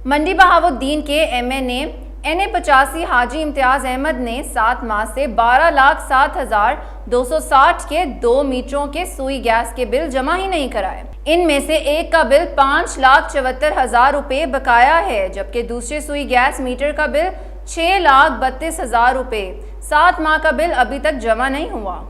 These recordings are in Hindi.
मंडी बहाउद्दीन के MNA NA85 हाजी इम्तियाज अहमद ने 7 माह से 12,07,260 के 2 मीटरों के सुई गैस के बिल जमा ही नहीं कराए। इनमें से एक का बिल 5,74,000 रुपये बकाया है, जबकि दूसरे सुई गैस मीटर का बिल 6,32,000 रुपये। 7 माह का बिल अभी तक जमा नहीं हुआ।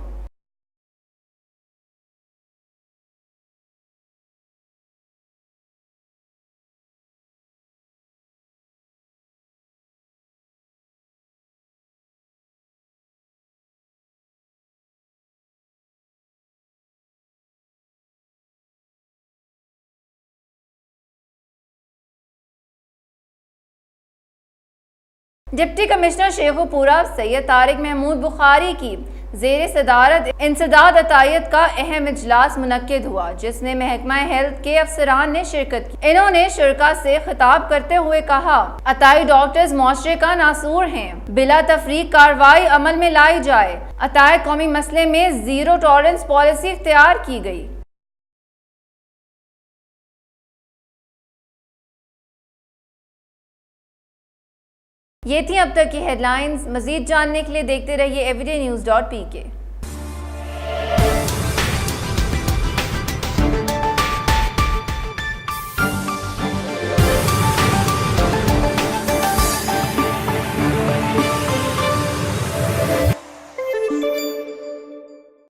डिप्टी कमिश्नर शेखुपुरा सैयद तारिक महमूद बुखारी की ज़ेर सदारत इंसदाद अतायत का अहम इजलास मुनक्किद हुआ, जिसमें महकमा हेल्थ के अफसरान ने शिरकत की। इन्होंने शुरका से खिताब करते हुए कहा, अताई डॉक्टर्स मुआशरे का नासूर हैं, बिला तफरीक कार्रवाई अमल में लाई जाए। अताई कौमी मसले में जीरो टॉलरेंस पॉलिसी इख्तियार की गई। ये थी अब तक की हेडलाइंस। मजीद जानने के लिए देखते रहिए everydaynews.pk।